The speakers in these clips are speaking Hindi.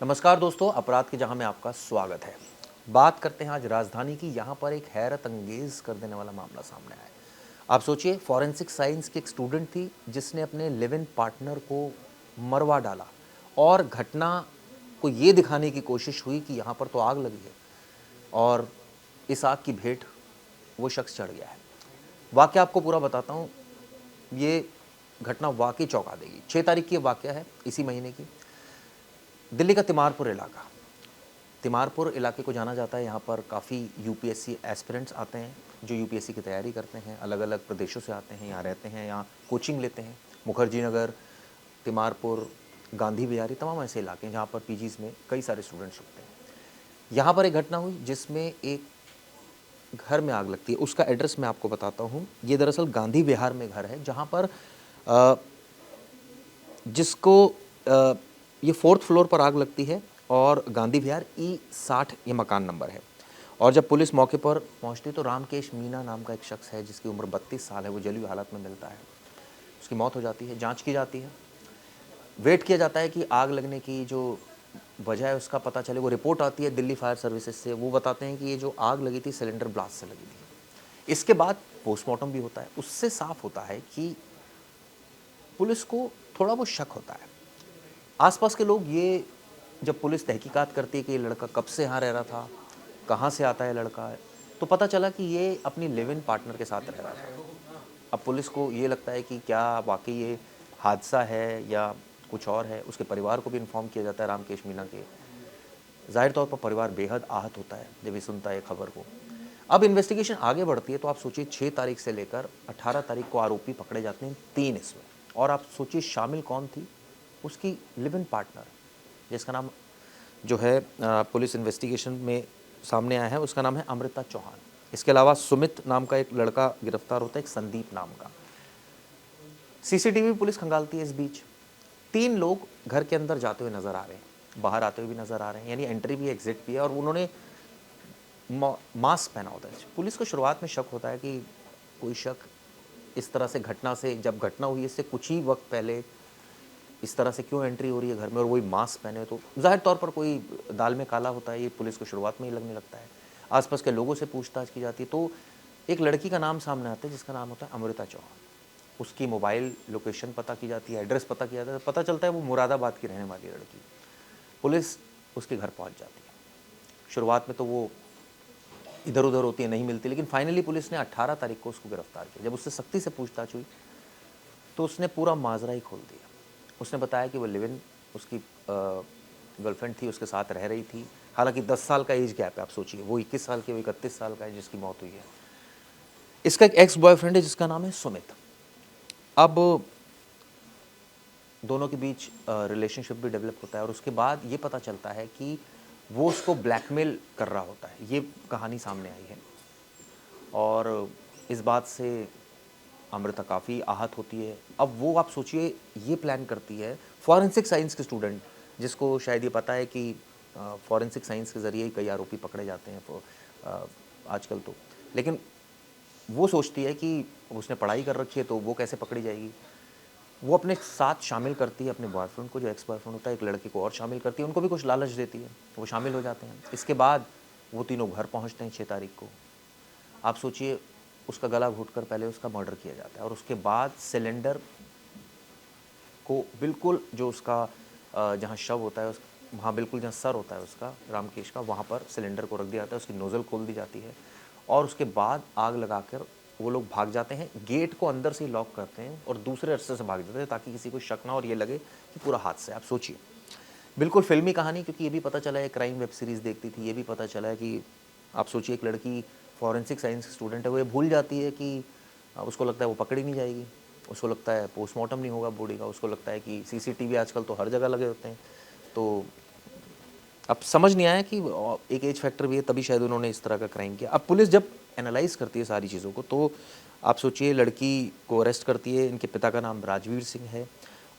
नमस्कार दोस्तों, अपराध की जहां में आपका स्वागत है। बात करते हैं आज राजधानी की। यहाँ पर एक हैरत अंगेज कर देने वाला मामला सामने आया है। आप सोचिए, फॉरेंसिक साइंस की एक स्टूडेंट थी जिसने अपने लिव इन पार्टनर को मरवा डाला और घटना को ये दिखाने की कोशिश हुई कि यहाँ पर तो आग लगी है और इस आग की भेंट वो शख्स चढ़ गया है। वाकया आपको पूरा बताता हूँ। ये घटना वाकई चौंका देगी। 6 तारीख की ये वाकया है, इसी महीने की। दिल्ली का तिमारपुर इलाका। तिमारपुर इलाके को जाना जाता है। यहाँ पर काफ़ी यूपीएससी एस्पिरेंट्स आते हैं जो यूपीएससी की तैयारी करते हैं, अलग अलग प्रदेशों से आते हैं, यहाँ रहते हैं, यहाँ कोचिंग लेते हैं। मुखर्जी नगर, तिमारपुर, गांधी विहारी, तमाम ऐसे इलाके हैं जहाँ पर पीजीज में कई सारे स्टूडेंट्स रुकते हैं। यहाँ पर एक घटना हुई जिसमें एक घर में आग लगती है। उसका एड्रेस मैं आपको बताता हूँ। ये दरअसल गांधी विहार में घर है, जहाँ पर जिसको ये 4th फ्लोर पर आग लगती है और गांधी विहार E60 ये मकान नंबर है। और जब पुलिस मौके पर पहुंचती तो रामकेश मीना नाम का एक शख्स है जिसकी उम्र 32 साल है, वो जली हुई हालत में मिलता है। उसकी मौत हो जाती है। जांच की जाती है, वेट किया जाता है कि आग लगने की जो वजह है उसका पता चले। वो रिपोर्ट आती है दिल्ली फायर सर्विसेज से। वो बताते हैं कि ये जो आग लगी थी सिलेंडर ब्लास्ट से लगी थी। इसके बाद पोस्टमार्टम भी होता है। उससे साफ होता है कि पुलिस को थोड़ा वो शक होता है। आसपास के लोग ये, जब पुलिस तहकीकात करती है कि ये लड़का कब से यहाँ रह रहा था, कहाँ से आता है लड़का, तो पता चला कि ये अपनी लिव इन पार्टनर के साथ रह रहा था। अब पुलिस को ये लगता है कि क्या वाकई ये हादसा है या कुछ और है। उसके परिवार को भी इन्फॉर्म किया जाता है, रामकेश मीना के। जाहिर तौर पर परिवार बेहद आहत होता है जब ये सुनता है खबर को। अब इन्वेस्टिगेशन आगे बढ़ती है तो आप सोचिए 6 तारीख से लेकर 18 तारीख को आरोपी पकड़े जाते हैं 3 इसमें। और आप सोचिए शामिल कौन थी, उसकी लिव इन पार्टनर, जिसका नाम जो है पुलिस इन्वेस्टिगेशन में सामने आया है, उसका नाम है अमृता चौहान। इसके अलावा सुमित नाम का एक लड़का गिरफ्तार होता है, एक संदीप नाम का। सीसीटीवी पुलिस खंगालती है। इस बीच 3 लोग घर के अंदर जाते हुए नजर आ रहे हैं, बाहर आते हुए भी नजर आ रहे हैं, यानी एंट्री भी एग्जिट भी है। और उन्होंने मास्क पहना होता है। पुलिस को शुरुआत में शक होता है कि कोई शक इस तरह से घटना से, जब घटना हुई इससे कुछ ही वक्त पहले इस तरह से क्यों एंट्री हो रही है घर में और वही मास्क पहने, तो जाहिर तौर पर कोई दाल में काला होता है। ये पुलिस को शुरुआत में ही लगने लगता है। आसपास के लोगों से पूछताछ की जाती है तो एक लड़की का नाम सामने आता है जिसका नाम होता है अमृता चौहान। उसकी मोबाइल लोकेशन पता की जाती है, एड्रेस पता किया जाता है। पता चलता है वो मुरादाबाद की रहने वाली लड़की। पुलिस उसके घर पहुंच जाती है। शुरुआत में तो वो इधर उधर होती है, नहीं मिलती, लेकिन फाइनली पुलिस ने 18 तारीख को उसको गिरफ्तार किया। जब उससे सख्ती से पूछताछ हुई तो उसने पूरा माजरा ही खोल दिया। उसने बताया कि वो लिव इन उसकी गर्लफ्रेंड थी, उसके साथ रह रही थी। हालांकि 10 साल का एज गैप है। आप सोचिए, वो 21 साल की, वो 31 साल का है जिसकी मौत हुई है। इसका एक एक्स बॉयफ्रेंड है जिसका नाम है सुमित। अब दोनों के बीच रिलेशनशिप भी डेवलप होता है और उसके बाद ये पता चलता है कि वो उसको ब्लैकमेल कर रहा होता है। ये कहानी सामने आई है और इस बात से अमृता काफ़ी आहत होती है। अब वो, आप सोचिए, ये प्लान करती है। फॉरेंसिक साइंस के स्टूडेंट, जिसको शायद ये पता है कि फॉरेंसिक साइंस के ज़रिए ही कई आरोपी पकड़े जाते हैं आजकल तो, लेकिन वो सोचती है कि उसने पढ़ाई कर रखी है तो वो कैसे पकड़ी जाएगी। वो अपने साथ शामिल करती है अपने बॉयफ्रेंड को, जो एक्स बॉयफ्रेंड होता है, एक लड़के को और शामिल करती है। उनको भी कुछ लालच देती है, वो शामिल हो जाते हैं। इसके बाद वो तीनों घर पहुंचते हैं 6 तारीख को। आप सोचिए, उसका गला घोंटकर पहले उसका मर्डर किया जाता है और उसके बाद सिलेंडर को बिल्कुल, जो उसका जहाँ शव होता है वहाँ बिल्कुल जहाँ सर होता है उसका, रामकेश का, वहाँ पर सिलेंडर को रख दिया जाता है। उसकी नोज़ल खोल दी जाती है और उसके बाद आग लगाकर वो लोग भाग जाते हैं। गेट को अंदर से ही लॉक करते हैं और दूसरे रास्ते से भाग जाते हैं ताकि किसी को शक ना और ये लगे कि पूरा हादसा है। आप सोचिए, बिल्कुल फिल्मी कहानी। क्योंकि ये भी पता चला है, क्राइम वेब सीरीज़ देखती थी, ये भी पता चला है कि आप सोचिए एक लड़की फॉरेंसिक साइंस की स्टूडेंट है, वो ये भूल जाती है कि उसको लगता है वो पकड़ी नहीं जाएगी, उसको लगता है पोस्टमार्टम नहीं होगा बॉडी का, उसको लगता है कि सीसीटीवी आजकल तो हर जगह लगे होते हैं। तो अब समझ नहीं आया कि एक एज फैक्टर भी है, तभी शायद उन्होंने इस तरह का क्राइम किया। अब पुलिस जब एनालाइज करती है सारी चीज़ों को तो आप सोचिए, लड़की को अरेस्ट करती है। इनके पिता का नाम राजवीर सिंह है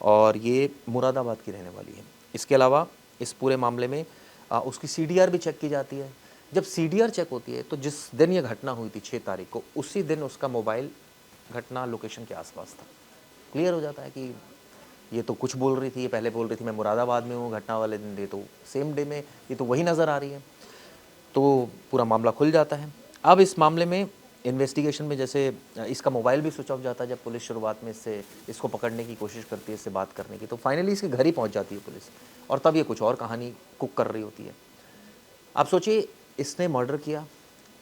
और ये मुरादाबाद की रहने वाली है। इसके अलावा इस पूरे मामले में उसकी सीडीआर भी चेक की जाती है। जब सीडीआर चेक होती है तो जिस दिन ये घटना हुई थी 6 तारीख को, उसी दिन उसका मोबाइल घटना लोकेशन के आसपास था। क्लियर हो जाता है कि ये तो कुछ बोल रही थी, ये पहले बोल रही थी मैं मुरादाबाद में हूँ घटना वाले दिन, ये तो सेम डे में ये तो वही नज़र आ रही है। तो पूरा मामला खुल जाता है। अब इस मामले में इन्वेस्टिगेशन में जैसे इसका मोबाइल भी स्विच ऑफ जाता है जब पुलिस शुरुआत में इसको पकड़ने की कोशिश करती है, इससे बात करने की, तो फाइनली इसके घर ही पहुंच जाती है पुलिस, और तब ये कुछ और कहानी कुक कर रही होती है। आप सोचिए, इसने मर्डर किया,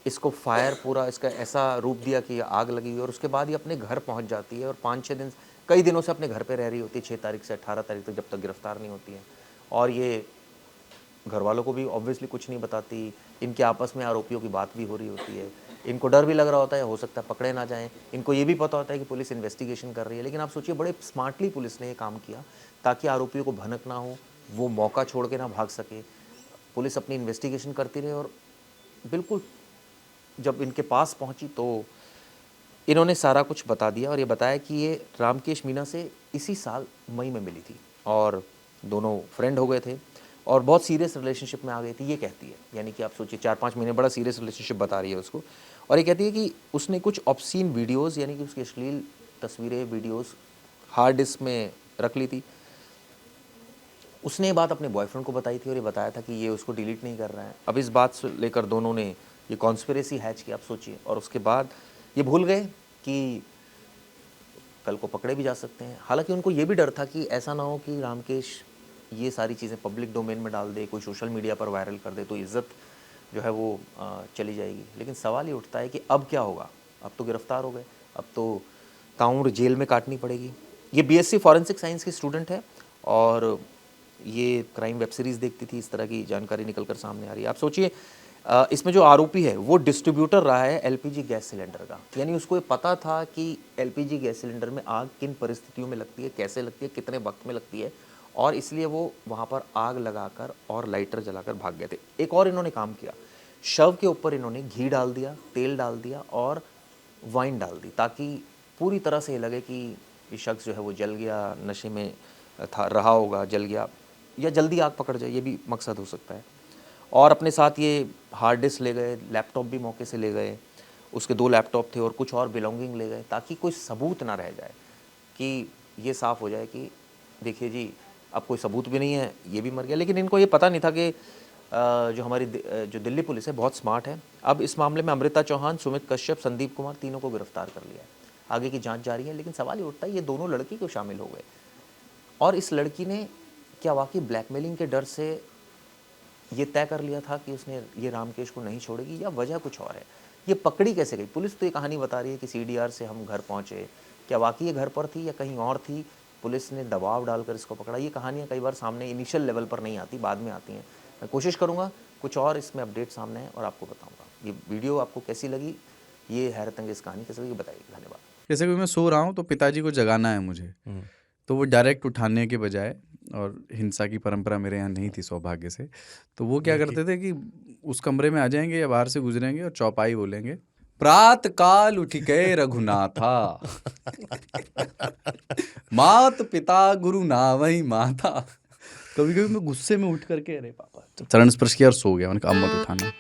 इसको फायर पूरा इसका ऐसा रूप दिया कि आग लगी हुई, और उसके बाद ये अपने घर पहुंच जाती है और 5-6 दिन, कई दिनों से अपने घर पे रह रही होती है, 6 तारीख से 18 तारीख तक, जब तक गिरफ्तार नहीं होती है। और ये घर वालों को भी ऑब्वियसली कुछ नहीं बताती, इनके आपस में आरोपियों की बात भी हो रही होती है, इनको डर भी लग रहा होता है, हो सकता है पकड़े ना जाएं, इनको ये भी पता होता है कि पुलिस इन्वेस्टिगेशन कर रही है। लेकिन आप सोचिए, बड़े स्मार्टली पुलिस ने ये काम किया ताकि आरोपियों को भनक ना हो, वो मौका छोड़ के ना भाग सके, पुलिस अपनी इन्वेस्टिगेशन करती रहे। और बिल्कुल जब इनके पास पहुंची तो इन्होंने सारा कुछ बता दिया, और ये बताया कि ये रामकेश मीना से इसी साल मई में मिली थी और दोनों फ्रेंड हो गए थे और बहुत सीरियस रिलेशनशिप में आ गई थी, ये कहती है। यानी कि आप सोचिए 4-5 महीने बड़ा सीरियस रिलेशनशिप बता रही है उसको, और ये कहती है कि उसने कुछ ऑब्सीन वीडियोज़, यानी कि उसकी अश्लील तस्वीरें, वीडियोज़ हार्ड डिस्क में रख ली थी। उसने ये बात अपने बॉयफ्रेंड को बताई थी और ये बताया था कि ये उसको डिलीट नहीं कर रहा है। अब इस बात से लेकर दोनों ने ये कॉन्स्पिरेसी हैच की, आप सोचिए, और उसके बाद ये भूल गए कि कल को पकड़े भी जा सकते हैं। हालांकि उनको ये भी डर था कि ऐसा ना हो कि रामकेश ये सारी चीज़ें पब्लिक डोमेन में डाल दे, कोई सोशल मीडिया पर वायरल कर दे, तो इज़्ज़त जो है वो चली जाएगी। लेकिन सवाल ये उठता है कि अब क्या होगा? अब तो गिरफ्तार हो गए, अब तो ताउम्र जेल में काटनी पड़ेगी। ये बीएससी फॉरेंसिक साइंस की स्टूडेंट है और ये क्राइम वेब सीरीज़ देखती थी, इस तरह की जानकारी निकल कर सामने आ रही है। आप सोचिए, इसमें जो आरोपी है वो डिस्ट्रीब्यूटर रहा है एलपीजी गैस सिलेंडर का, यानी उसको ये पता था कि एलपीजी गैस सिलेंडर में आग किन परिस्थितियों में लगती है, कैसे लगती है, कितने वक्त में लगती है, और इसलिए वो वहाँ पर आग लगाकर और लाइटर जलाकर भाग गए थे। एक और इन्होंने काम किया, शव के ऊपर इन्होंने घी डाल दिया, तेल डाल दिया और वाइन डाल दी, ताकि पूरी तरह से ये लगे कि ये शख्स जो है वो जल गया, नशे में था, रहा होगा, जल गया, या जल्दी आग पकड़ जाए, ये भी मकसद हो सकता है। और अपने साथ ये हार्ड डिस्क ले गए, लैपटॉप भी मौके से ले गए, उसके 2 लैपटॉप थे और कुछ और बिलोंगिंग ले गए, ताकि कोई सबूत ना रह जाए, कि ये साफ़ हो जाए कि देखिए जी, अब कोई सबूत भी नहीं है, ये भी मर गया। लेकिन इनको ये पता नहीं था कि जो हमारी जो दिल्ली पुलिस है बहुत स्मार्ट है। अब इस मामले में अमृता चौहान, सुमित कश्यप, संदीप कुमार, तीनों को गिरफ्तार कर लिया है। आगे की जांच जारी है। लेकिन सवाल ये उठता है, ये दोनों लड़की क्यों शामिल हो गए, और इस लड़की ने क्या वाकई ब्लैकमेलिंग के डर से ये तय कर लिया था कि उसने ये रामकेश को नहीं छोड़ेगी, या वजह कुछ और है? ये पकड़ी कैसे गई? पुलिस तो ये कहानी बता रही है कि सीडीआर से हम घर पहुंचे, क्या वाकई ये घर पर थी या कहीं और थी, पुलिस ने दबाव डालकर इसको पकड़ा? ये कहानियाँ कई बार सामने इनिशियल लेवल पर नहीं आती, बाद में आती हैं। मैं कोशिश करूँगा कुछ और इसमें अपडेट सामने है और आपको बताऊँगा। ये वीडियो आपको कैसी लगी, ये हैरतअंगेज़ कहानी कैसी लगी, बताइए। धन्यवाद। जैसे कि मैं सो रहा हूँ तो पिताजी को जगाना है मुझे, तो वो डायरेक्ट उठाने के बजाय, और हिंसा की परंपरा मेरे यहाँ नहीं थी सौभाग्य से, तो वो क्या करते थे कि उस कमरे में आ जाएंगे या बाहर से गुजरेंगे और चौपाई बोलेंगे, प्रात काल उठ के रघुनाथा मात पिता गुरु नावई माता। कभी कभी मैं गुस्से में उठ करके, अरे पापा, चरण स्पर्श किया और सो गया, मैंने कहा अब मत उठाना।